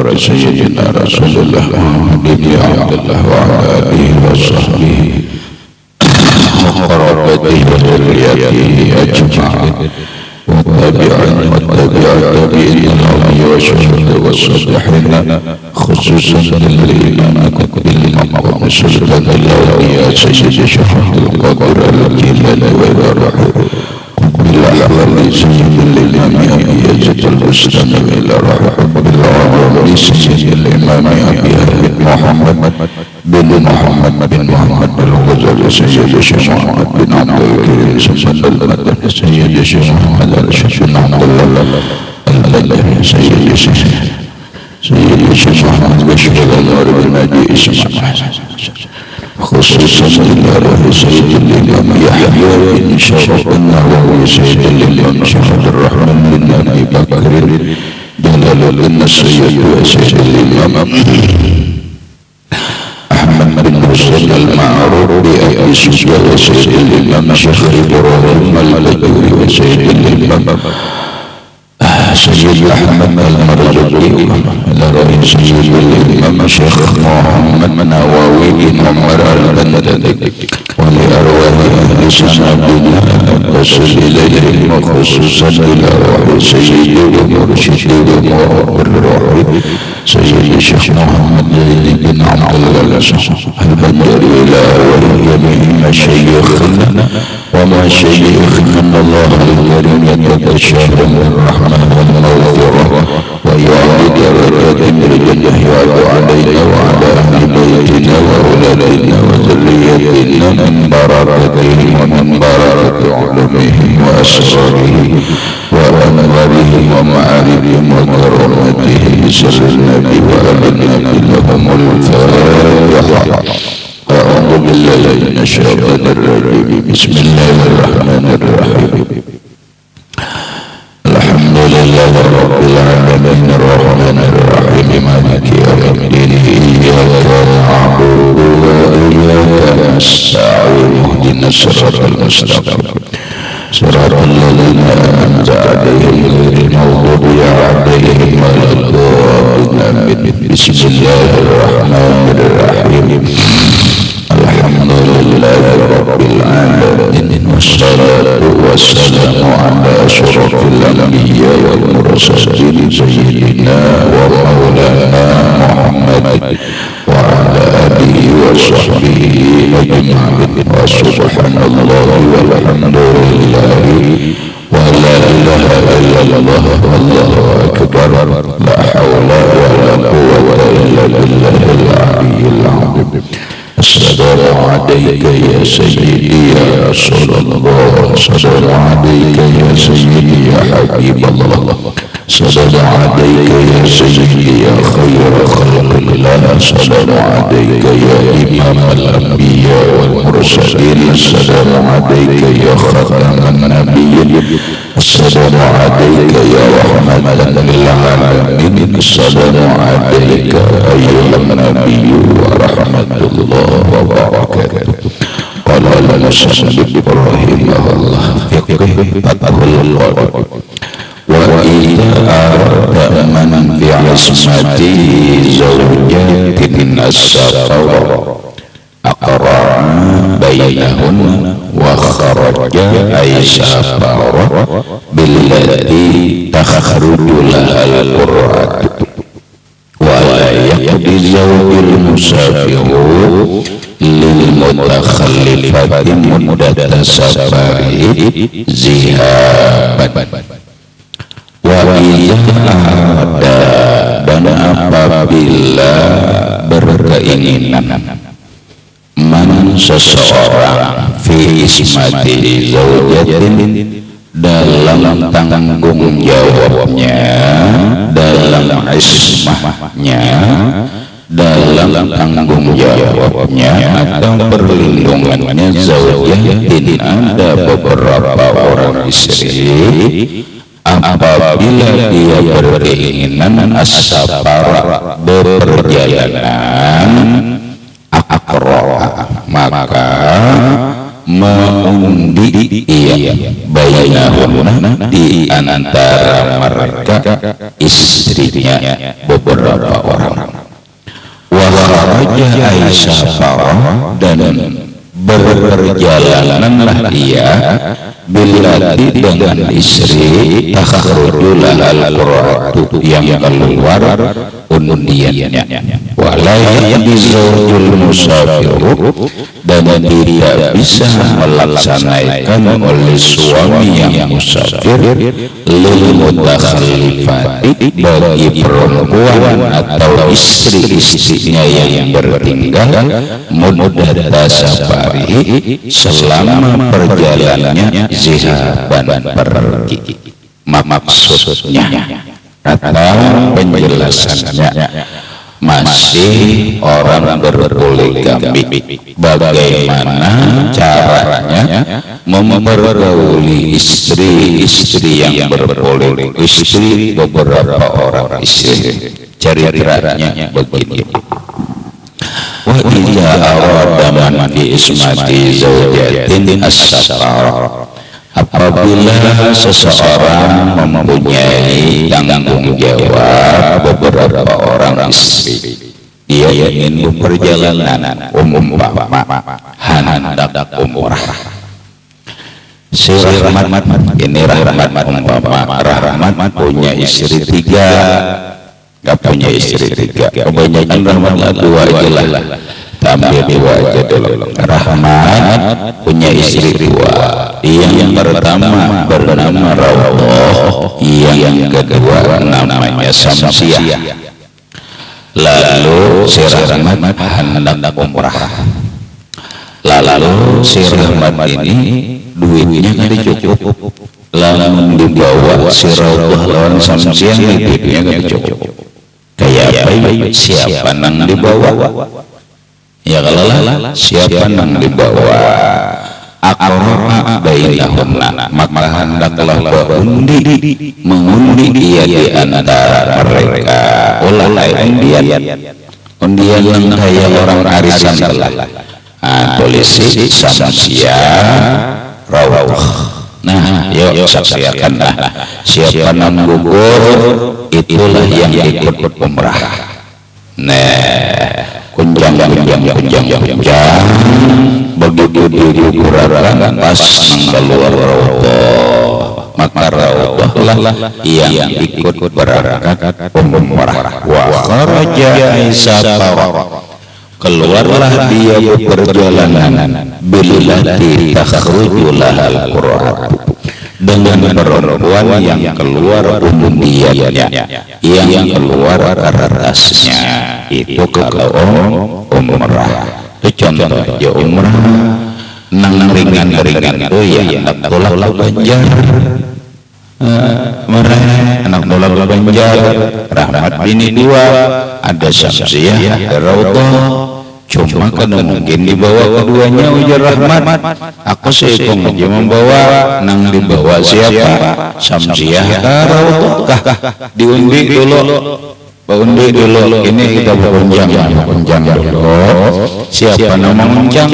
حضرة سيدنا رسول الله محمد بن عبد الله وعلى آله وصحبه وقرابته وذريته أجمعين والتابعين العلي والشهداء والصالحين خصوصا للإمام قطب المقام سلطان الأولياء سيد شهد القادر الجيلاني والروح بالأحوال سيد الإمام أبي يزيد البستاني إلى روح بالعوام سيد الإمام أبي محمد بن محمد بن محمد الغزالي سيد الشيخ محمد بن عبد الكريم سيد المدني سيد الشيخ محمد الشيخ بن عبد الله البدري سيد الشيخ محمد بشير الأنوار بن ناجي إسماعيل خصوصا لله سيد الإمام يحيى بن شرف النووي سيد الإمام شهد الرحمن بن أبي بكر جلال الدين السيد وسيد الإمام أحمد بن حسين المعروف بأبي سفيان وسيد الإمام شيخ إبراهيم البجوري وسيد الإمام سيد أحمد المرزوقي لرئيس سيد الإمام شيخ محمد نواوي بن عمر البندري ولأرواح أهل سنتنا وصل إليهم وخصوصا إلى روح سيد ومرشد ومعبر الروح سيد الشيخ محمد بن عبد الله البندري إلى وجميع مشايخنا ومشايخنا الله الكريم يتبشر بالرحمة والمغفرة ويعلي درجات الجنة يعد علينا وعلى أهل بيتنا وأولادنا وذريتنا من بركتهم ومن بركة علومهم وأسرارهم وأنوارهم ومعارفهم وكرامتهم بسر النبي وآل النبي لهم الفاتحة. أعوذ بالله من الشيطان الرجيم. بسم الله الرحمن الرحيم. الحمد لله رب العالمين الرحمن الرحيم مالك يوم الدين إياك نعبد وإياك نستعين اهدنا الصراط المستقيم صراط الذين أنعمت عليهم غير المغضوب عليهم ولا الضالين. بسم الله الرحمن الرحيم. الحمد لله رب العالمين والصلاة والسلام على أشرف الأنبياء والمرسلين سيدنا ومولانا محمد وعلى آله وصحبه أجمعين. وسبحان الله والحمد لله ولا إله إلا الله والله أكبر لا حول ولا قوة إلا بالله العلي العظيم. السلام عليك يا سيدي يا رسول الله. السلام عليك يا سيدي يا حبيب الله. السلام عليك يا سيدي يا خير خلق الله. السلام عليك يا إمام الأنبياء والمرسلين. السلام عليك يا خاتم النبيين. السلام عليك يا رحمة للعالمين. السلام عليك أيها النبي ورحمة الله وبركاته. قال المصنف رحمه الله فقه فتح القدر. وإذا أردت من بعصمة زوجات السفر أقرع بينهن وخرج أي سفر بالتي تخرج لها القرعة ولا يقضي زوج المسافر للمتخلفة مدة سفره ذهابا. Wa'idha ada dan apabila berkeinginan man seseorang fi ismati zaujatin dalam tanggung jawabnya, dalam ismahnya, dalam tanggung jawabnya atau perlindungannya zaujatin ada beberapa orang istri. Apabila dia berkeinginan as-safar beperjalanan akra maka mengundi ia bainahunna di antara mereka istri istrinya beberapa orang. Wa kharaja Aisyah dan berperjalananlah dia bilati dengan istri takhrujul al-qur'atu yang keluar undiannya wala yajizul musafir dan tidak bisa melaksanakan oleh suami yang musafir lil mutakhallifati bagi perempuan atau istri-istrinya yang bertinggal muddah safari selama perjalanannya zihaban pergi. Maksudnya atau penjelasannya masih orang berpoligami, bagaimana caranya mempergauli istri-istri yang berpoligami, istri beberapa orang istri. Ceritanya begini. Wa idza arada man fi ismati zawjatin as-safar, apabila seseorang mempunyai tanggung jawab beberapa orang istri, dia ingin berperjalanan umpama hendak umrah. Si Rahmat ini Rahmat punya istri 3. Gak punya istri 3, kebanyakan Rahmat 2 aja lah, tampil 2 aja dulu. Rahmat punya istri 2, yang pertama bernama Raudhah, yang kedua namanya Samsiah. Lalu si Rahmat hendak umrah. Lalu si Rahmat ini duitnya kan cukup, lalu dibawa si Raudhah lawan Samsiah, duitnya kan cukup. Kayak apa? Siapa nang dibawa? Ya kalau lah siapa nang dibawa? Aqra'a bainahunna, maka hendaklah mengundi dia di antara mereka. Undian yang kayak orang arisan telah. Polisi Samsiah Raudhah. Nah, yuk saksikanlah siapa nang gugur, itulah yang ikut umrah. Nah, kunjang begitu dikurangkan pas nang keluar Raudhah, maka Raudhah lah yang ikut berangkat umrah. Wa kharaja Aisyah, keluarlah dia berperjalanan bilati takhrujul al-qur'an, dengan perempuan yang keluar undiannya, yang keluar kertasnya. Itu kalau umrah. Itu contoh ya umrah nang ringan-ringan itu ya anak tolak banjar, anak tolak banjar. Rahmat bini 2, ada Samsiah, ada Raudhah. Cuma kan mungkin dibawa keduanya ujar Rahmat. Aku seikong aja membawa, nang dibawa siapa? Samsiah kah Raudhah kah? Diundi dulu. Undi dulu, ini kita berunjang dulu. Siapa nama unjang?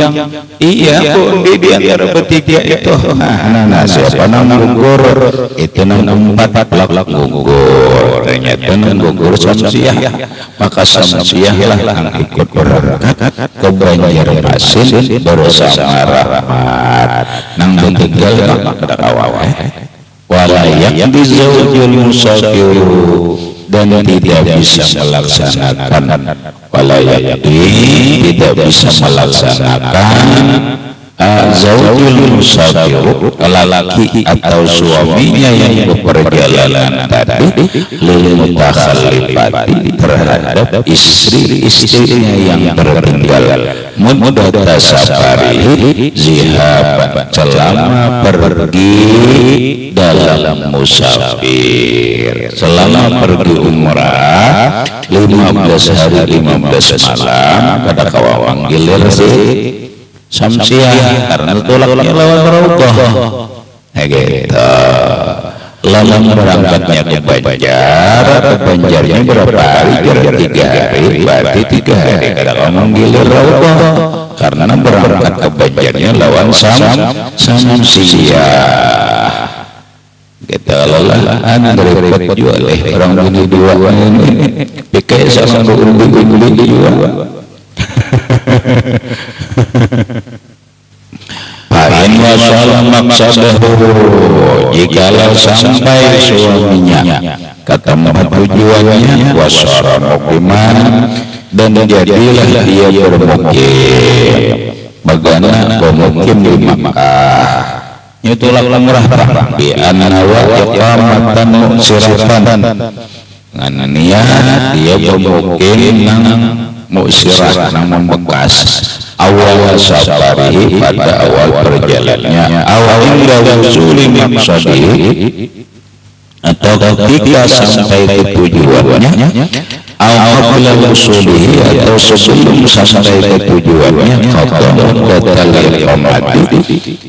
Iya, undi di antara bertiga itu. Nah, siapa nama gugur? Itu nama 4 lak gugur. Ternyata nama gugur Samsiah. Maka Samsiah lah yang ikut berangkat ke Banjarmasin bersama Rahmat. Nang tinggal pada awal. Walayak bizawjul musafir, dan tidak bisa melaksanakan tidak bisa melaksanakan zaujul musafir, lelaki atau suaminya yang berperjalanan tadi, lil mutakhallifati, terhadap istri-istrinya yang tertinggal muddah safari zihaban, selama pergi dalam musafir, selama pergi umrah 15 hari 15 malam. Kada kawang gilir si Samsiah karena tolaknya lawan Raudhah. Gitu. Lalu berangkatnya ke Banjarnya berapa hari? 3 hari. Berarti 3 hari. Kada kawang gilir Raudhah karena berangkat ke Banjarnya lawan Samsiah. kita lelahan repot jual orang bini dua ini pakai sama undi juga Pain wasala maksadahu jikalau sampai suaminya ke tempat tujuannya wasara muqiman dan jadilah dia bermukim bagana bermukim di Makkah itulah umrah bi anna wa iqamatan mu'siratan ngan niat dia bermukim nang mu'sirah nang membekas awal safari pada awal perjalanannya awal inda wusuli maqsadihi atau ketika sampai ke tujuannya qabla wusulihi atau sebelum sampai ke tujuannya qadamun batal iqamati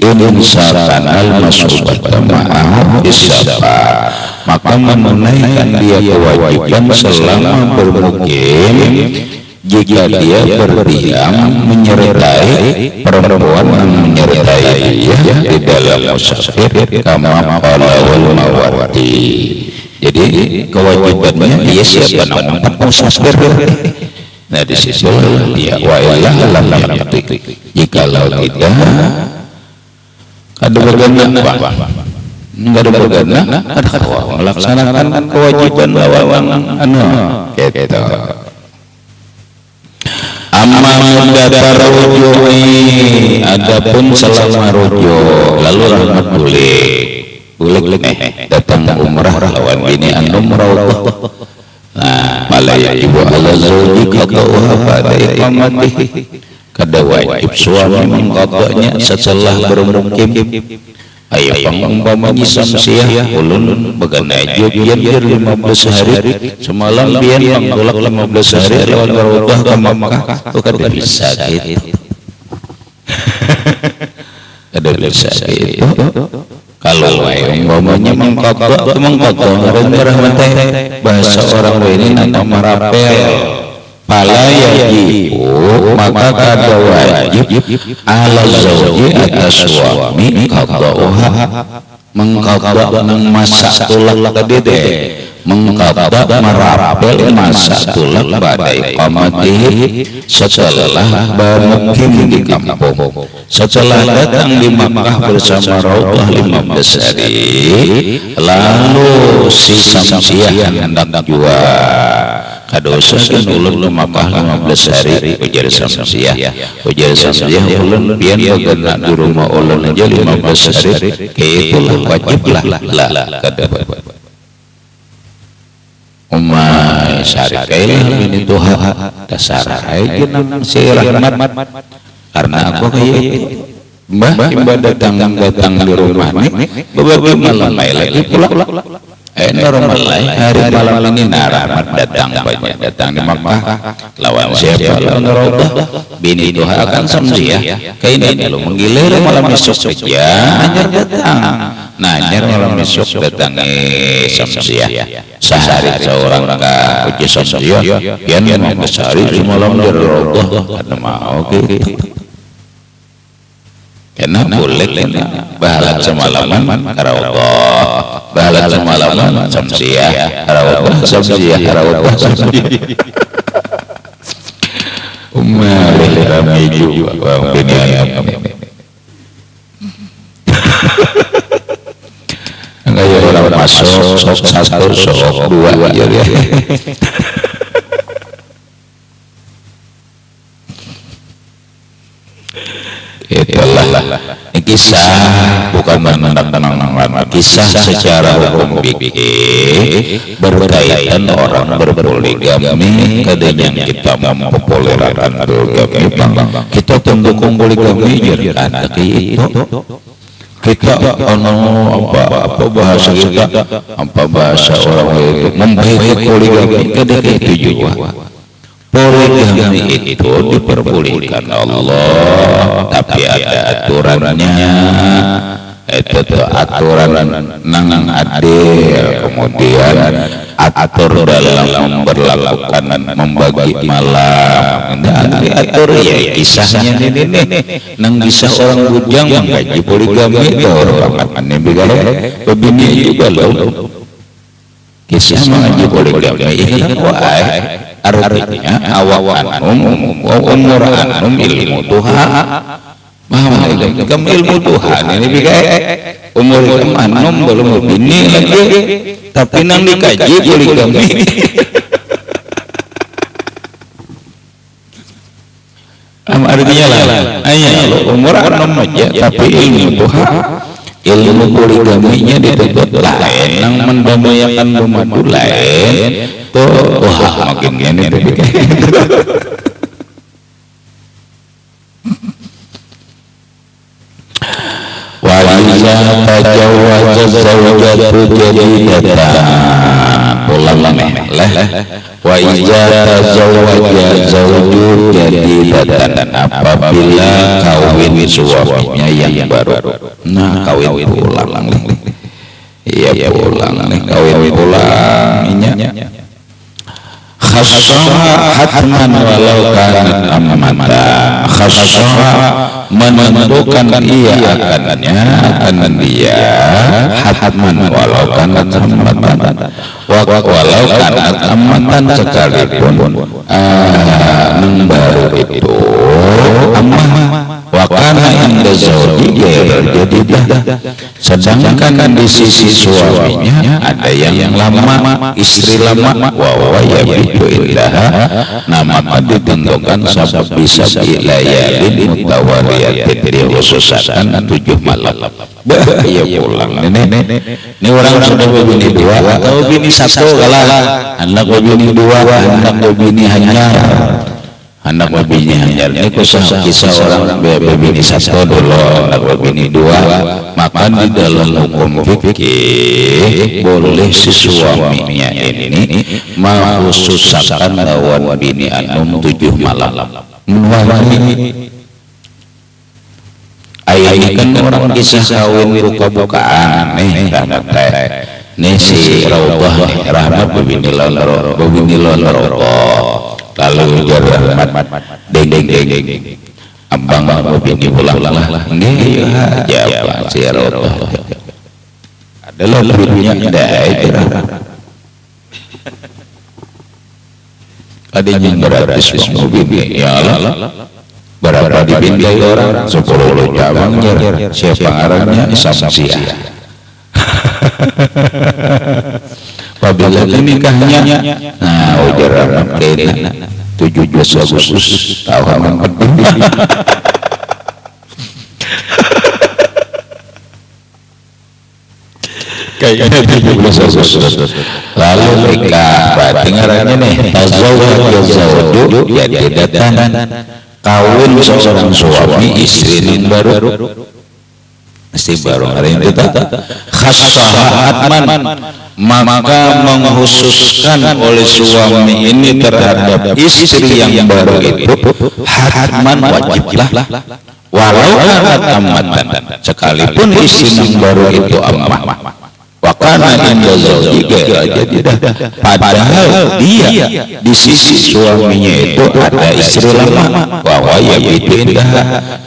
insan al-masubat ma'ahu isyafa maka menunaikan dia kewajiban selama bermukim jika dia berdiam menyertai perempuan yang menyertai dia di dalam musafir kama qala wal mawardi. Jadi kewajibannya dia siapa namanya musafir. Nah di situ dia wa illa lam yaqti. Jikalau tidak ada bergana enggak ada bergana ada melaksanakan kewajiban lawan gitu. Amma muddatar rujui adapun selama rujuk lalu rahmat boleh datang umrah lawan ini umrah nah malaya ibu ala zawji qada'uha pada iqamatihi kada wajib suami mengqadanya setelah bermukim ayo pangumpamanya samsiah ulun bagana aja biar 15 hari semalam biar mangtolak 15 hari lawan berubah ke Makkah tuh kada bisa gitu kada bisa gitu kalau umpamanya mengqada rahmatnya bahasa orang ini nama marapel pala yajibu maka kada wajib ala zawji atas suami qada'uha mengqada nang masak tulak kadede mengqada marapel masak tulak pada iqamatihi setelah bermukim di kampung setelah datang di Makkah bersama Raudhah 15 hari lalu si samsiah hendak jual kadosa kan ulun Makkah 15 hari ujar samsiah ulun pian bagana di rumah ulun aja 15 hari itulah wajib lah kada umay syarikai ini tuha dasar hai nang si rahmat karena aku kayak mbah datang di rumah nih beberapa malam lagi pulang normal hari malam ini rahmat datang banyak datang di Makkah lawan siapa lawan Raudhah bini tuha akan samsiah kayak ini lo menggilir malam esok saja anyar datang anyar malam esok datang samsiah sehari seorang ka uji samsiah pian mau sehari semalam di Raudhah kada mau gitu karena boleh bahalat semalaman Raudhah bahalat semalaman samsiah Raudhah samsiah umar ramai juga bang pinian kayak orang masuk sok satu sok dua ya itulah kisah bukan menentang kisah secara hukum fikih berkaitan orang berpoligami kadang kita mempopulerkan poligami kita mendukung poligami jangan itu kita apa bahasa kita apa bahasa orang itu membaiki poligami kadang itu juga poligami itu diperbolehkan Allah tapi ada aturannya itu tuh aturan nang adil, kemudian atur dalam memperlakukan membagi malam, atur ya kisahnya ini nang kisah orang bujang menggaji poligami itu orang ini begala begini juga loh kisah mengaji poligami itu wah artinya awak anum umur anum ilmu Tuhan. Kamu ilmu Tuhan ini bikai umur kamu belum begini lagi tapi nang dikaji poligami artinya lah ayo umur anom aja tapi ilmu Tuhan ilmu poligaminya dituntut lain nang mendamaikan rumah lain tuh wah makin gini bikai wajah tajawaz zawjatu jadidatan ulang lah wa iza tazawwaja zawju jadidatan apabila kawin suaminya yang baru nah kawin ulang iya pulang kawin ulangnya khassaha hatman walau kanat amatan khassaha menentukan ia akan dia hatman walau kanat amatan walau kanat amatan sekalipun nang baru itu amah wakana inda zawji jadi sedangkan di sisi suaminya ada yang lama istri lama wa yabitu indaha nama ditentukan sabab bisa layalin mutawaliyatin dikhususkan 7 malam ya pulang ini orang sudah berbini 2 atau bini 1 kalah anak berbini 2 anak berbini hanya anak babini hanyar ini kisah orang babini 1 dulu anak babini 2 maka di dalam hukum fikih boleh si suaminya ini mengkhususkan lawan bini anum 7 malam menwali ayat ini kan orang kisah kawin buka-bukaan nih karena nih si Raudhah rahmat babini lolor lalu rahmat deng abang mau bini pulang ini aja apa si Raudhah adalah duitnya itu ada yang beratus mau bini ya Allah berapa dibintai orang 10 cabangnya siapa arahnya Samsia apabila nikahnya nah ujar Ramadhan 17 Agustus tahun kayaknya 17 Agustus lalu nikah berarti ngarannya nih tazawwaj zawju jadidatan kawin seorang suami istri yang baru istri baru hari itu khassaha hatman maka mengkhususkan oleh suami ini terhadap istri yang baru itu hatman wajiblah walau kanat amatan sekalipun istri yang baru itu amah wakana inda zawjika jadidah padahal dia di sisi suaminya itu ada istri lama bahwa ya bidindah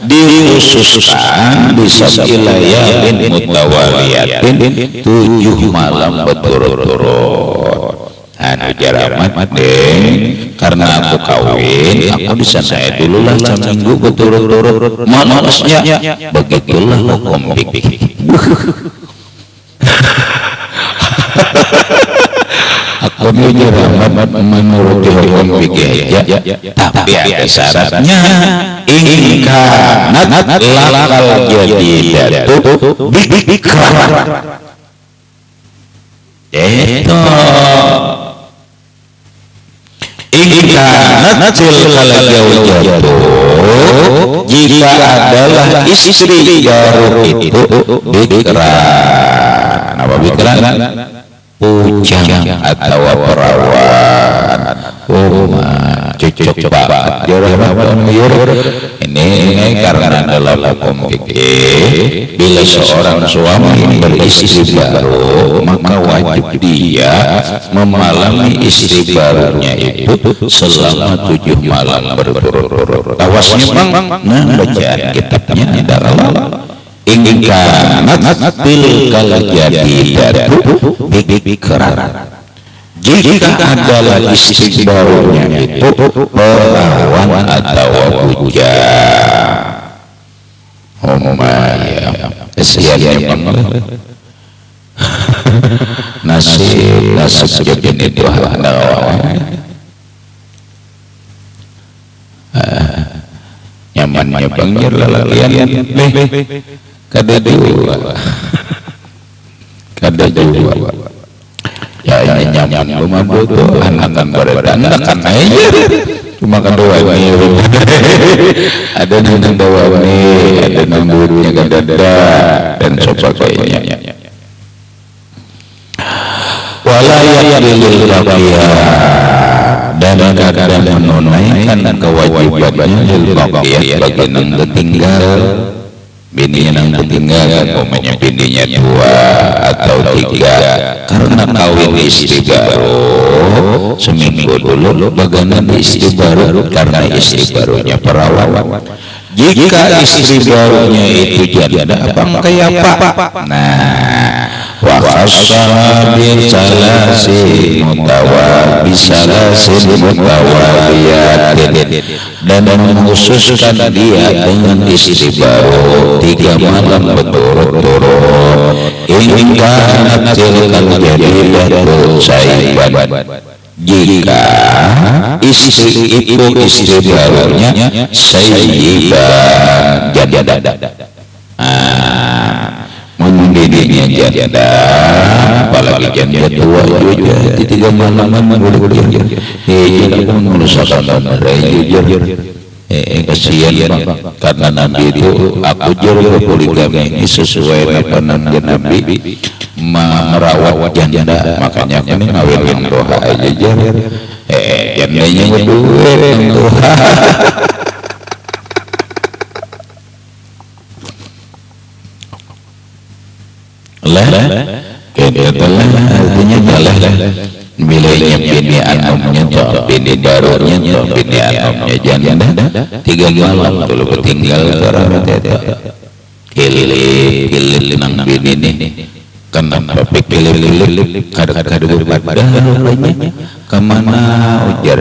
dikhususkan bisa layalin mutawaliyatin 7 malam berturut-turut anu jaramat deng karena aku kawin aku di sana dulu lah seminggu berturut-turut malasnya begitulah hukum fikih aku menyeramat menuruti hukum fikih tapi ada syaratnya ingkanat lakal jadidatu bikran itu ingkanat lakal jadidatu jika adalah istri baru itu bikran apa bikran bujang atau perawan cocok banget ini karena dalam hukum fikih bila seorang suami beristri baru maka wajib dia memalami istri barunya itu selama 7 malam berturut-turut. Tawasnya bang, nah bacaan kitabnya adalah ingin kanat tilkal jadidatu bikran. Jika adalah istri barunya itu perawan atau bujang, kesiannya banget. Nasib jadi itu nyamannya banget lalakian kada juga ya ini nyaman rumah butuh anak-anak beretanda kan aja cuma kedua ini ada nang bawa nih ada nang duitnya kadada dan sebagainya walayat lil baqiyah dan kadang menunaikan kewajibannya lil baqiyah bagi nang tertinggal bininya nang tertinggal umpamanya bininya 2 atau 3 karena kawin istri baru seminggu dulu bagaimana istri baru karena istri barunya perawan. Jika istri barunya itu janda apa kayak Pak? Nah, wa khassa bi salasin mutawaliyatin dan mengkhususkan dia dengan istri baru 3 malam berturut-turut hingga tilkal jadidatu saiban. Jika istri itu istri barunya sayyiban janda, mendidinya janda, apalagi janda tua juga di 3 malam boleh jadi mengusahakan jujur kasihan karena Nabi itu aku jujur poligami ini sesuai dengan Nabi merawat janda, makanya ini ngawin yang doa aja jandanya berduit doa lah artinya jalan bilanya bini anomnya atau bini barunya atau bini anomnya janda 3 malam dulu bertinggal orang pilih nang bini nih kenapa pilih kadang-kadang padahal kemana ujar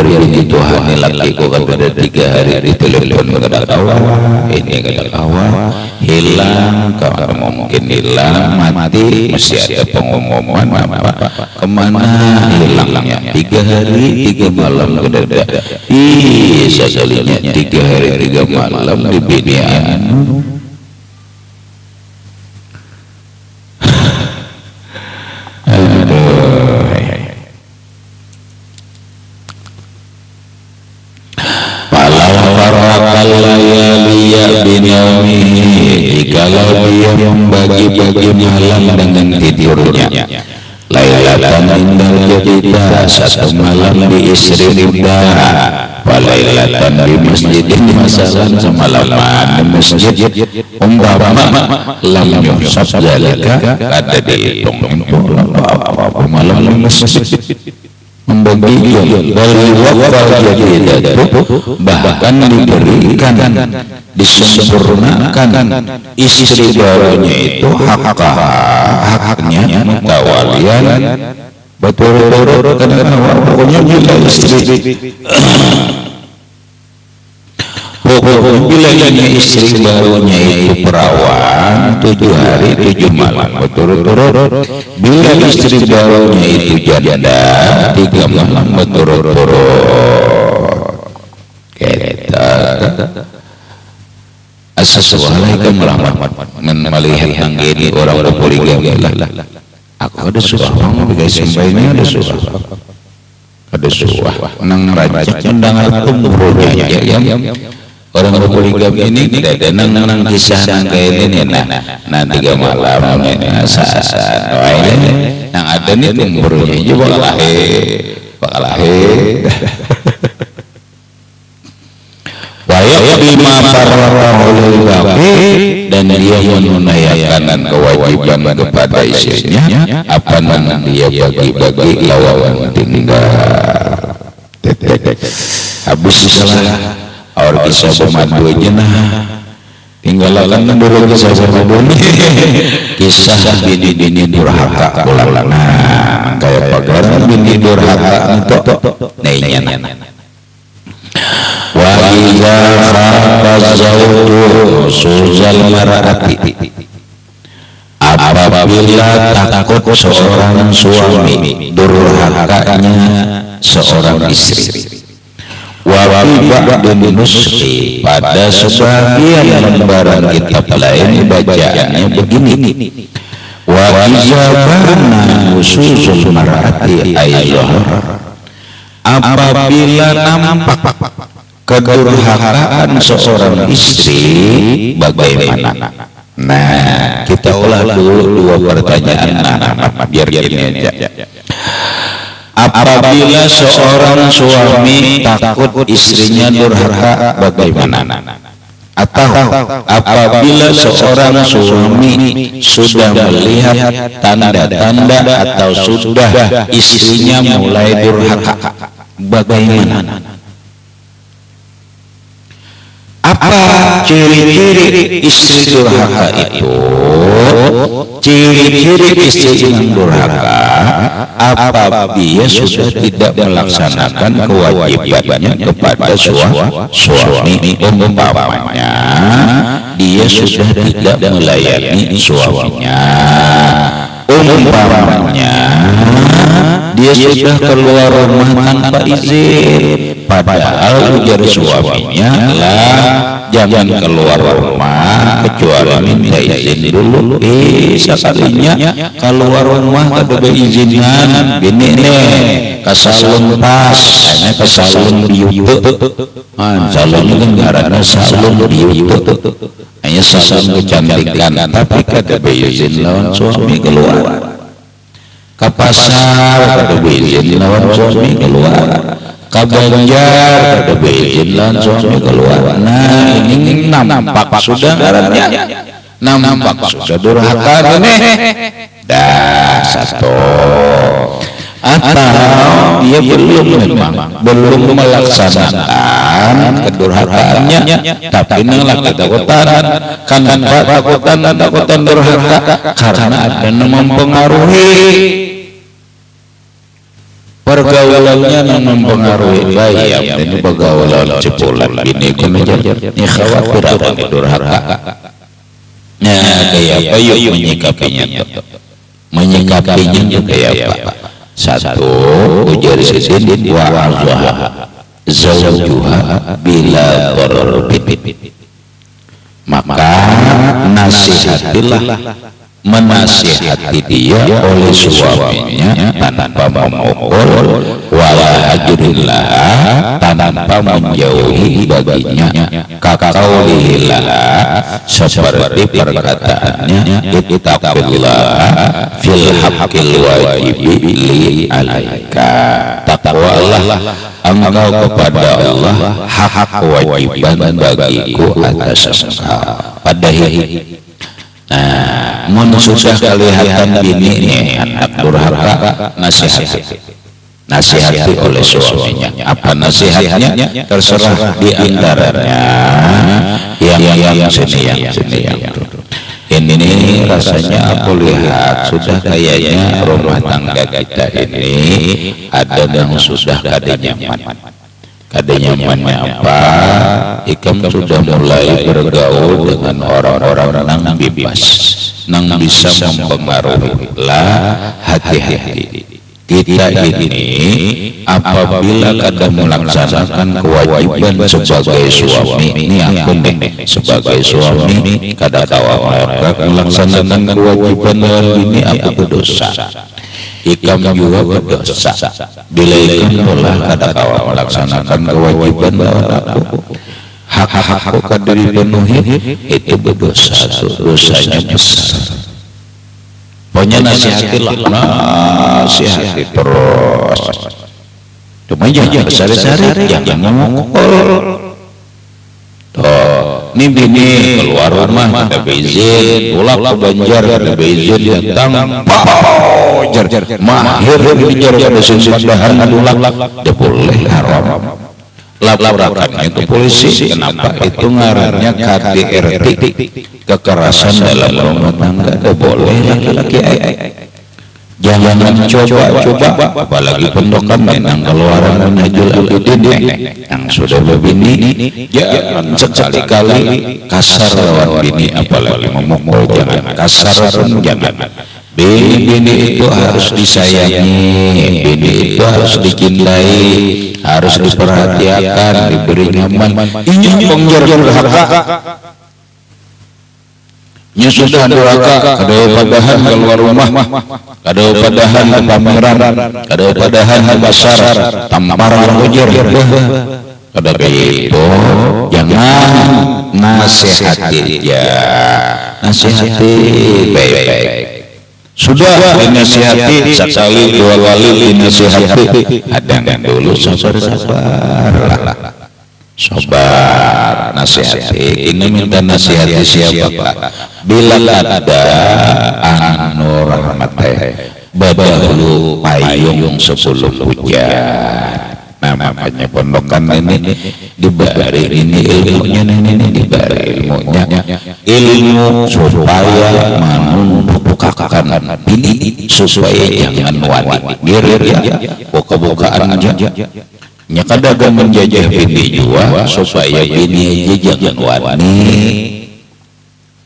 ini Tuhan lakiku kan pada 3 hari di telepon kada kawa ini kada kawa hilang kalau mungkin hilang mati masih ada pengumuman apa kemana hilangnya 3 hari 3 malam kada bisa kalinya 3 hari 3 malam di binian kalau dia membagi-bagi malam dengan tidurnya lailatan indal jadida 1 malam di istri muda walailatan di masjidin masalan semalaman di masjid umpama lam yusab zalika ada dihitung apa malam di masjid membagi dari waktu jadidatu bahkan diberikan disempurnakan istri barunya itu haknya mutawalian betul-betul pokoknya bila istri barunya itu perawan 7 hari 7 malam betul-betul bila istri barunya itu janda 3 malam betul-betul kita Assalamualaikum warahmatullahi melihat yang ini orang poligami lah aku ada surah guys sampainya ada surah nang rajak undangan umrohnya yang orang poligami ini tidak ada nang kisah nang kayak ini nah 3 malam ini asal yang ada nih umrohnya juga lah Pakalahe Wayak bima farrahul babi dan dia menunaikan kewajiban kepada istrinya apa yang dia bagi-bagi lawan tinggal habis salah orang kisah pemandu jenah tinggalkan dulu kisah pemandu kisah bini-bini durhaka ulang kayak pagar bini durhaka itu nainya wa iza khafa zawju suzal mar'ati apabila takut seorang suami durhakanya seorang istri wa ba'da nuski pada sebagian lembaran kitab lain bacaannya begini wa iza bana nususul mar'ati ayyuhar apabila nampak kedurhakaan seorang istri bagaimana? Nah, kita ulah dulu dua pertanyaan biar gini aja. Apabila seorang suami takut istrinya durhaka bagaimana? Atau apabila seorang suami sudah melihat tanda-tanda atau sudah istrinya mulai durhaka bagaimana? Apa ciri-ciri istri durhaka itu? Ciri-ciri istri yang durhaka apabila sudah tidak melaksanakan kewajibannya kepada suami, umpamanya dia sudah tidak melayani suaminya, umpamanya dia sudah keluar rumah tanpa izin, padahal ujar suaminya lah jangan keluar rumah kecuali minta izin dulu. Sekalinya keluar rumah kada izinan gini nih kasalun pas hanya kasalun biutu salun itu karena salun biutu hanya salun kecantikan tapi kada izin lawan suami keluar ke pasar kada izin lawan suami keluar ke Banjar kada izin lawan suami keluar. Nah ini nampak sudah ngarannya nampak sudah durhaka nih dah satu atau dia belum melaksanakan kedurhakaannya tapi nolak ketakutan takutan durhaka karena ada yang mempengaruhi pergaulannya yang mempengaruhi bayam ini pergaulan cepulan ini ini khawatir akan durhaka. Nah kayak apa yuk menyikapinya tuh kayak apa? Satu ujar sidin wa azwaha zawjuha bila dharrbin maka nasihatilah menasihati dia oleh suaminya tanpa memukul wala hajrillah tanpa menjauhi baginya kaqaulihillah seperti perkataannya ittaqillah fil haqqil wajibi li alaika taqwalah engkau kepada Allah hak kewajiban bagiku atas engkau pada hidup. Nah, mun sudah kelihatan bini nih anak durhaka nasihati oleh suaminya. Apa nasihatnya? Terserah di antaranya yang sini ini rasanya aku lihat sudah kayaknya rumah tangga kita ini ada yang sudah kada nyaman. Kada nyamannya apa? Ikam sudah mulai bergaul dengan orang-orang nang bebas, nang bisa mempengaruhi. Lah hati-hati. Kita ini apabila kada melaksanakan kewajiban sebagai suami, ini aku nih sebagai suami kada tahu melaksanakan kewajiban ini aku berdosa. Ikam juga berdosa bila ikam telah kada kawa melaksanakan kewajiban aku hak-hakku kada dipenuhi itu berdosa dosanya besar. Pokoknya nasihati terus cuma jangan besar-besar, jangan ngomong. Toh, ini bini keluar rumah ada izin, pulang ke Banjar ada izin, datang, jar mahir dijar pada sumbangan pulang, dia boleh haram. Laporannya ke polisi, kenapa itu ngarannya KDRT, kekerasan dalam rumah tangga, dia boleh laki-laki. Jangan coba-coba, apalagi pendokan menang keluaran Manhajul Abidin yang sudah berbini, jangan sekali-kali kasar lawan bini, apalagi memukul, jangan kasar, jangan. Bini itu harus disayangi, bini itu harus dicintai, harus diperhatikan, diberi nyaman. Ini pengjar durhaka. Nya sudah durhaka, kada padahan keluar rumah, kada padahan ke pameran, kada padahan ke pasar, tampar ujar, kada kayak itu. Jangan nasihati ya, nasihati baik-baik. Sudah dinasihati sekali dua kali dinasihati, adang dulu sabar. Sobar nasihati, ini minta nasihati siapa? Bila ada anu rahmat badahulu payung sebelum hujan. Nah makanya pondokan ini diberi ini ilmunya, ini diberi ilmu supaya menumbuhkan bini, supaya jangan wani girir ya, buka-bukaan aja. Nya kadang menjajah bini juga supaya bini aja jangan wani.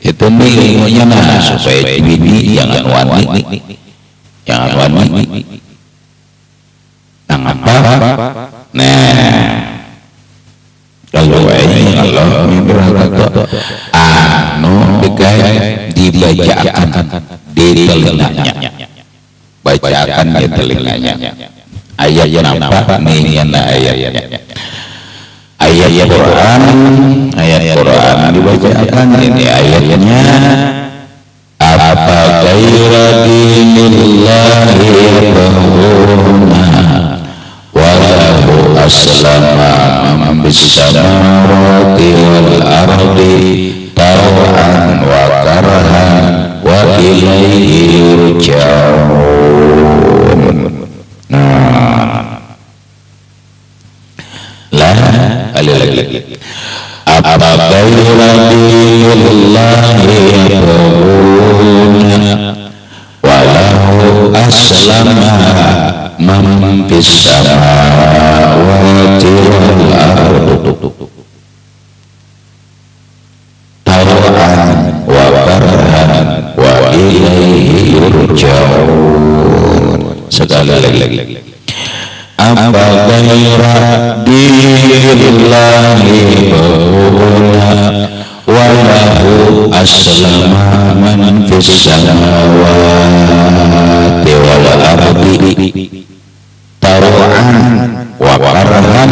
Itu ilmunya nah, supaya bini jangan wani, jangan wani. Nah apa? Nah kalau ini Allah berkata anu dibacakan di telinganya, bacakan di telinganya. Ayat nampak nih ayat Quran dibacakan, ini ayatnya apa ghaira dinillahi yabghuna walahu aslama man bis samawati wal ardi taw'an wa karhan wa ilaihi yurja'un. Lagi apa ghaira dinillahi yabghuna walahu aslama man fis samawati wal ardi taw'an wa karhan wa ilaihi yurja'un. Sekali lagi apa ghaira dinillahi yabghuna walahu aslama man fis samawati wal ardi taw'an wa karhan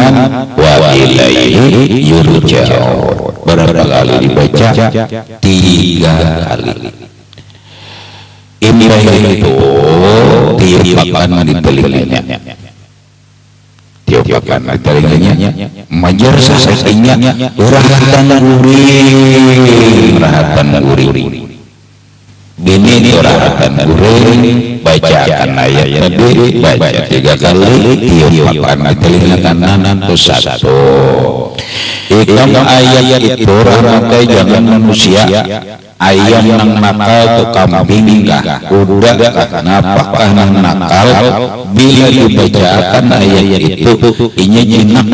wa ilaihi yurja'un. Berapa kali dibaca? 3 kali. Ini itu tiupan di telinganya, tiupan di telinganya, majar sasainya, rahatan gurih, bini rahatan gurih, bacakan ayat tadi, baca 3 kali, tiupan di telinga kanan itu 1. Ikam ayat itu rahmatai jangan manusia. Ayam nang nakal tu kambing kah, kuda kah, napakah nang nakal? Bila dibacakan ayat itu, inya jinak.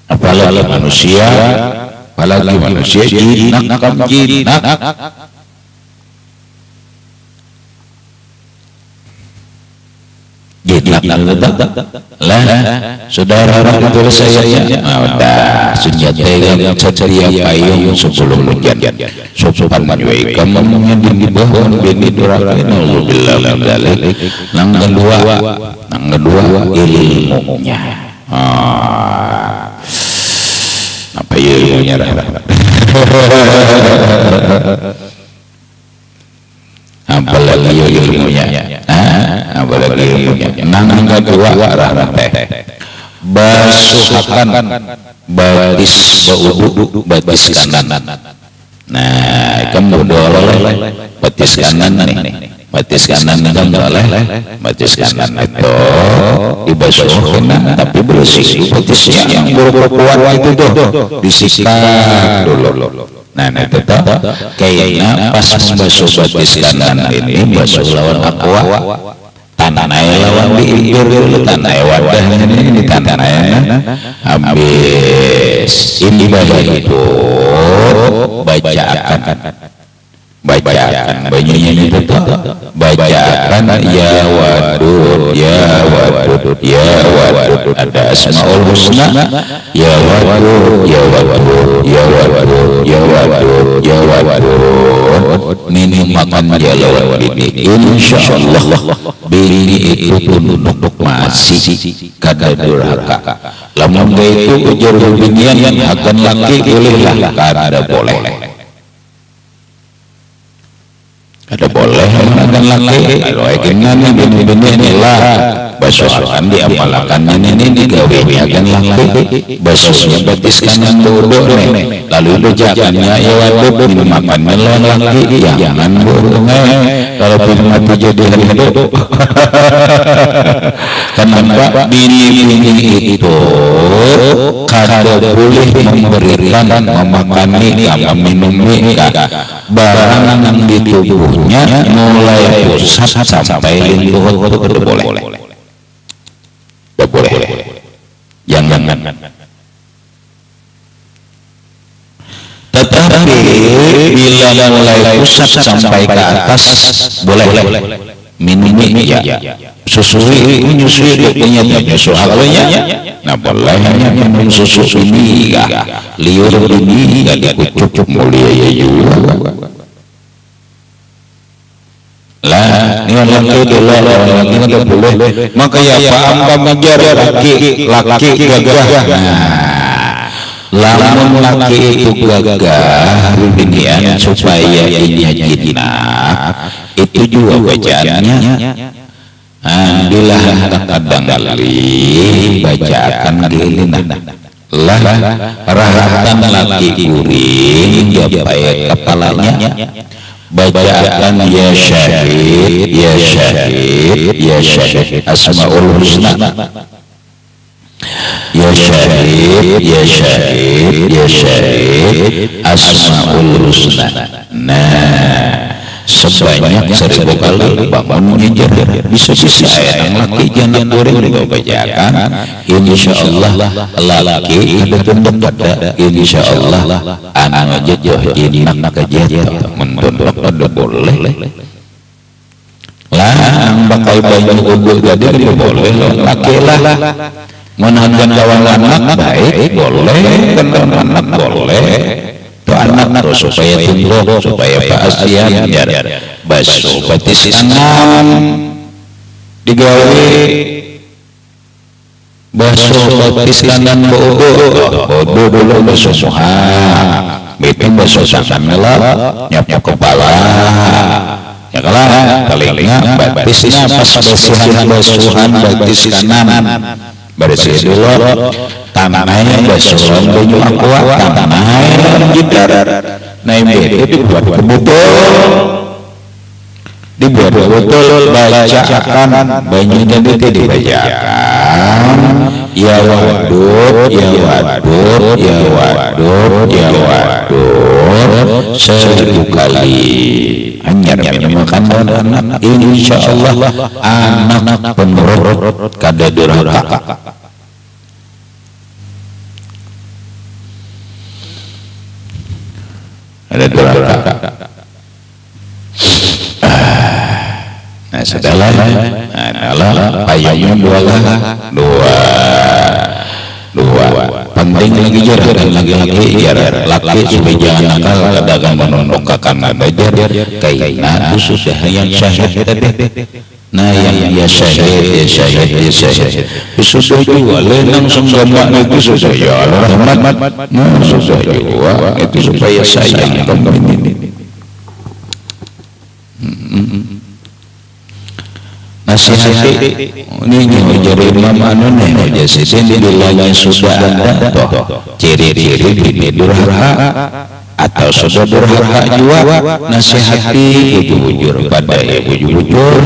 Apalagi manusia jinak kam jinak. Jinak lah, saudara itu saya udah senjata yang setiap payung sebelum hujan, sopan menyuai kamu di bawah bini durhaka ini. Alhamdulillah mendalik. Nang kedua ilmunya. Apa ilmunya? apalagi ilmunya, apalagi ilmunya. Nang kedua rahmat teh basuhakan batis baudu batis kanan. Nah, kamu boleh batis kanan nih. Batis kanan kan boleh, batis kanan itu dibasuhkan tapi bersih. Batisnya yang berkuat itu tuh disikat dulu. Nah itu tuh kayaknya pas membasuh batis kanan ini basuh lawan aqua, tanah lawan diimpir dulu, tanah wadahnya ini tanahnya habis ini itu bacakan bajunya itu tuh bacakan ya wadud ya wadud ya wadud, ada asmaul husna ya wadud ya wadud ya wadud ya wadud ya wadud. Nini makan dia lawan bini, insyaallah bini itu tunduk masih kada durhaka. Lamun itu ujar binian yang akan laki bolehlah kada boleh. Ada boleh akan laki kalau akhirnya nih bini-bini inilah basuhan diamalkannya ini digawainya akan laki basuhnya batis kanan bodoh nih lalu bejakannya ya wadud ini makannya lawan laki jangan bodoh kalau bini mati jadi hidup. Kenapa bini-bini itu kada boleh memberikan memakani sama minum barang yang di tubuhnya mulai pusat sampai lingkuh itu tidak boleh. Tidak boleh. Jangan. Tetapi bila mulai pusat sampai ke atas boleh. Minum ya. Susui menyusui dia punya susu halnya. Nah bolehnya minum susu ini ya. Liur ini ya dikucuk mulia juga. Lah ini laki dulu laki nggak boleh. Maka ya paham mengajar laki gagah. Lamun laki itu gagah binian supaya ini jinak itu juga bacaannya. Bila kadang kali bacakan dilinan lah rahatan laki kuring japai kepalanya bacakan ya syahid ya syahid ya syahid asmaul husna ya syahid ya syahid ya syahid asmaul husna. Nah sebanyak 1000 kali bangun ngejar bisa yang laki jangan goreng juga bacakan insyaallah laki ada tunduk pada insyaallah anak jatuh jinak kejatuh mendondok ada boleh lah pakai baju udah jadi tidak boleh laki lah menahan kawan anak baik boleh kawan anak boleh anak supaya tumbuh supaya paasian basuh batis kanan digawe basuh batis kanan bodoh dulu basuhan bikin basuh kanan nyapu kepala ya kalah telinga batisnya pas basuhan batis kanan bersih dulu tanahnya basuhan baju aqua tanahnya gitar naik itu dibuat ke botol bacakan bajunya itu dibacakan ya wadud ya wadud ya wadud ya wadud 1000 kali hanya makan anak insyaallah anak penurut kada durhaka. Ada durhaka. Nah setelah adalah payungnya dua penting lagi jarak dan laki-laki jarak laki supaya jangan nakal kadagang menundukkan belajar kayaknya itu sudah yang syahid tadi. Nah yang ya syahid itu sudah juga lenang sembah itu sudah ya rahmat sudah juga itu supaya sayang kamu ini Nasihati ini jadi imam anu nih jadi bilangnya sudah ada toh ciri-ciri bini durhaka atau sudah durhaka juga nasihati bujur-bujur pada bujur-bujur.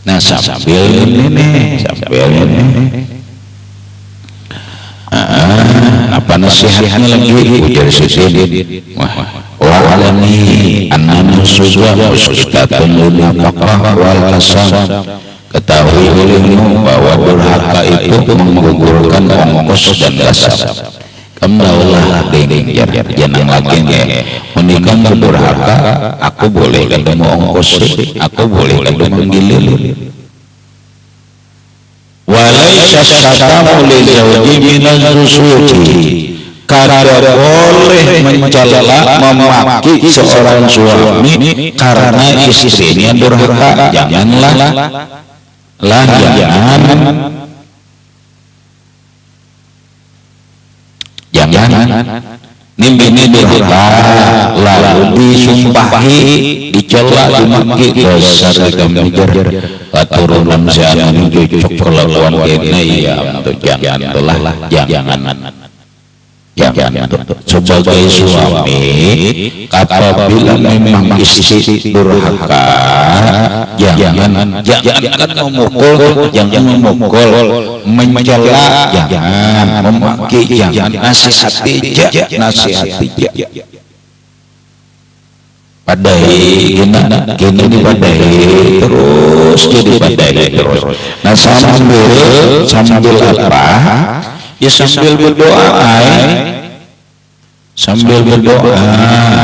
Nah sambil ini apa nasihatnya lagi ujar sisi wa'alani annamu sudah musqitatun nafaqah wal kasam. Ketahui olehmu bahwa durhaka itu menggugurkan ongkos dan kasam. Kamdaulah ding jangan lagi menikam durhaka aku boleh ketemu ongkos aku boleh ketemu gilir. Walaisa syatamu li zawji minaz rusuki. Karena boleh mencela memaki seorang suami karena istrinya durhaka, jangan nimbini durhaka lalu disumpahi dicela dimaki dasar gamjar keturunan seanan cucuk kelakuan kena ya untuk jangan sebagai suami apabila memang istri durhaka jangan memukul mencela jangan memaki jangan nasihati padai gini dipadai terus jadi padai terus. Nah sambil apa ya sambil berdoa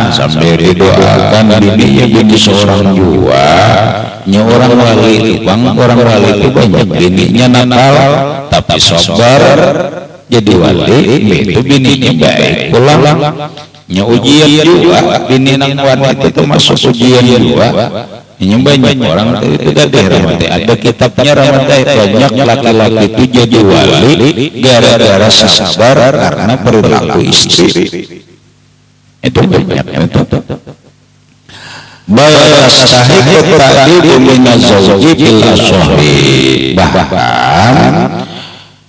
sambil didoakan bininya bini seorang jua orang wali itu banyak bininya nakal tapi sabar jadi wali itu bininya baik pulang ujian juga bini nang wanita itu masuk ujian juga. Ini banyak orang itu ada kitabnya ramadai banyak laki-laki itu jadi wali gara-gara sabar karena perilaku istri itu banyak itu. Bayastahiqu ta'dibu minaz-zawji bil ashabi, bahkan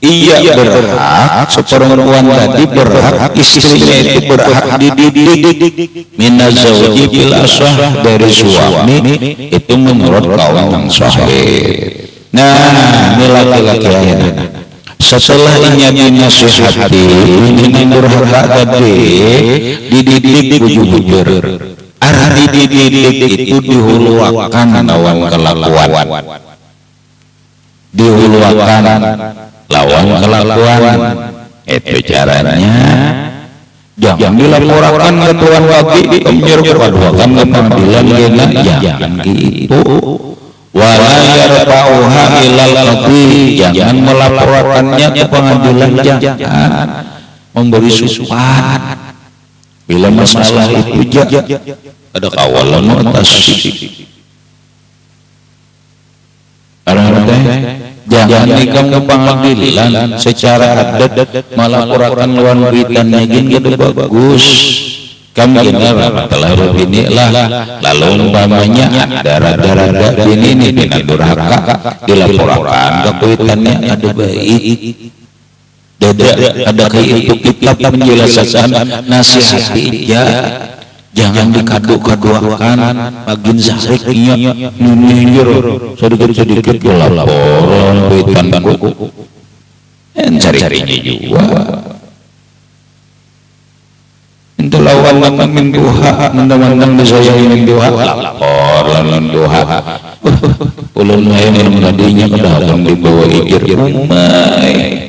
ia berhak seperempuan tadi berhak istrinya itu berhak dididik minaz-zawji bil ashah dari suami itu menurut kaum yang sahih. Nah ini laki-laki setelah inya dinasihati ini durhaka tadi dididik bujur-bujur. Arah dididik itu dihuluakan lawan kelakuan, dihuluakan lawan kelakuan. Itu caranya jangan dilaporkan ke tuan wagi diperlukan ke pengadilan jangan gitu. Wala yarfa'uha ilal qadhi, jangan melaporkannya ke pengadilan, jangan memberi sumpah bila masalah itu ada kawalan atas jangan nikam ke pengadilan secara adat melaporkan lawan witannya gini bagus kami telah begini lah lalu umpamanya darah ini dengan durhaka dilaporkan ke witannya ada baik ada kayak itu kitab menjelaskan nasihati jangan dikadu-kaduakan magin zahirnya nyunyir sedikit laporan witanku cari-carinya juga itu lawan min duha mendang-mendang disayangi min duha laporan min duha ulun lain tadinya kedalam dibawa ikir umai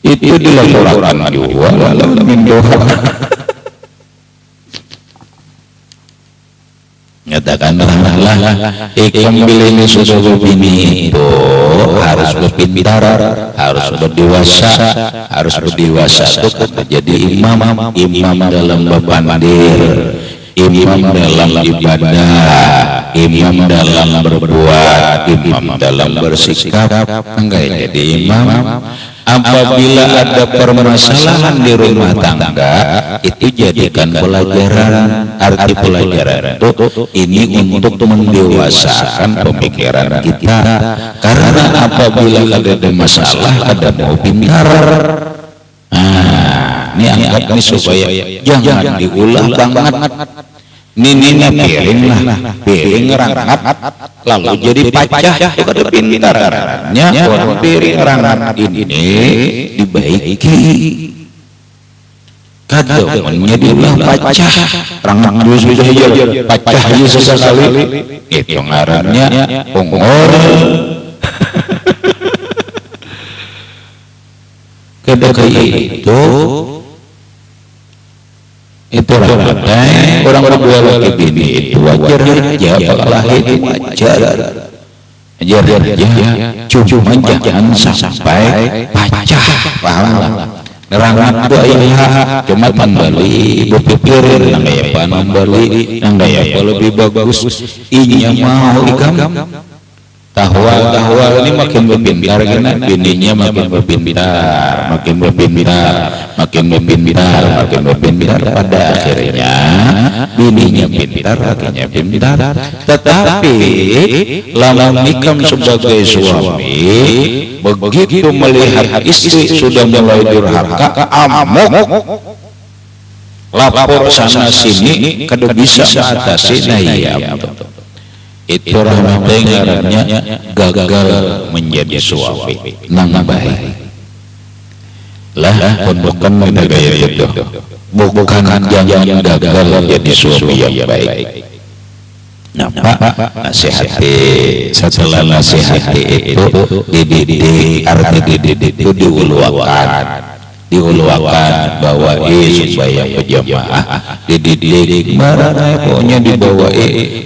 itu dilaporkan juga lawan min duha. Nyatakanlah ikam bila ini sudah begini itu harus berpintar, harus berdewasa itu jadi imam dalam bepandir imam dalam ibadah, imam dalam berbuat, imam dalam bersikap, enggak jadi imam. Apabila ada permasalahan di rumah tangga, itu jadikan pelajaran. Arti pelajaran itu ini untuk mendewasakan pemikiran kita. Karena apabila ada masalah, ada mau pintar. Ini anggap ini supaya jangan diulah banget. Nininya piring lah, piring rangat, lalu jadi pacah. Itu kada pintarnya orang piring rangat ini dibaiki. Kada menjadi ulah pacah, rangat justru saja pacah aja sesekali. Itu ngarannya pongor. Kada kayak itu orang berdua lagi bini itu wajar aja, Allah itu wajar aja, cuma jangan sampai pacah, paham lah. Nerangan itu ayah cuma membeli berpikirin nang daya pan membeli nang daya lebih bagus inya mau ikam tahwa ini makin berpintar kan, bininya makin berpintar, pada akhirnya bininya pintar, lakinya pintar. Tetapi lama nikam sebagai suami begitu melihat istri sudah mulai durhaka, amok, lapor sana sini, kada bisa mengatasi nayam. Itu rahmatnya ngarannya gagal menjadi suami nang baik. Lah bukan gaya itu, bukan jangan gagal jadi suami yang baik. Napa nasihati, setelah nasihati itu dididik, arti dididik itu diuluakan bahwa supaya berjamaah dididik marah pokoknya dibawa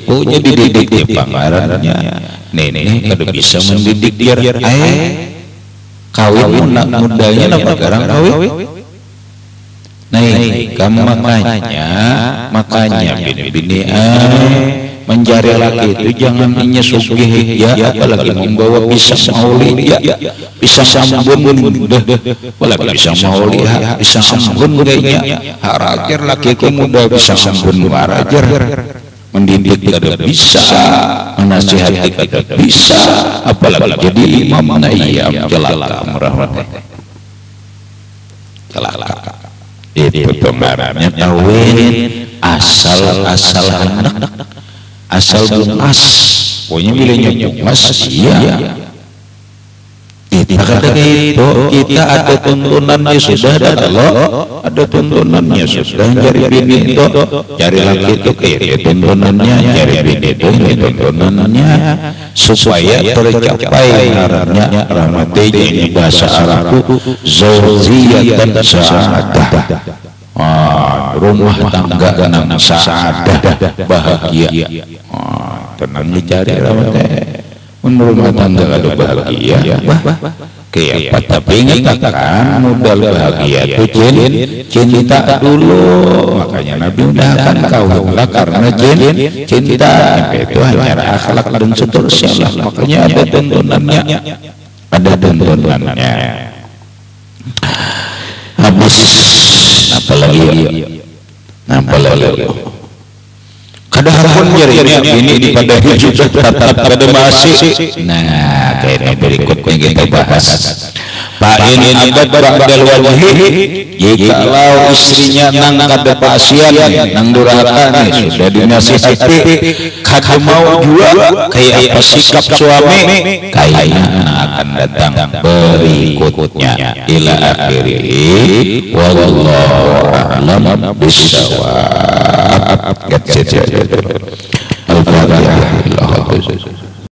pokoknya dididik di pangarannya nenek kada bisa mendidik biar kawin mudanya apa garang kawin kamu makanya bini mencari laki itu jangan hanya sugih ya, apalagi membawa pisang mauli ya, pisang sambun apalagi pisang mauli pisang sambun kayaknya harajar laki ku muda pisang sambun harajar mendidik kada bisa, menasihati kada bisa, apalagi jadi imam nayam celaka merahmatnya celaka. Itu pengarangnya kawin asal hendak asal bungas, pokoknya milihnya bungas, iya. Kita kata itu, kita ada tuntunannya sudah ada loh, ada tuntunannya sudah. Cari bini itu, cari laki itu kayak tuntunannya, cari bini itu tuntunannya supaya tercapai ngarannya rahmatnya ini bahasa Arabku zaujiyatan sa'adah. Rumah tangga nang sa'adah bahagia. Tenang dicari rahmatnya. Rumah tangga ada bahagia. Kayak tapi ingatkan modal bahagia itu cinta dulu. Makanya Nabi undahkan kawinlah karena cinta itu hanya akhlak dan seterusnya. Makanya ada tuntunannya, habis apalagi kadang-kadang jari ini pada hidup tetap pada masih. Nah kayak berikutnya kita bahas Pak ini abad ba'dal wajhi, jikalau istrinya nang kada pasian nang durhaka sudah dinasihati kada mau juga kayak apa sikap suami, kayaknya akan datang berikutnya ila akhirih wallahu a'lam bissawab. Al-Fatihah.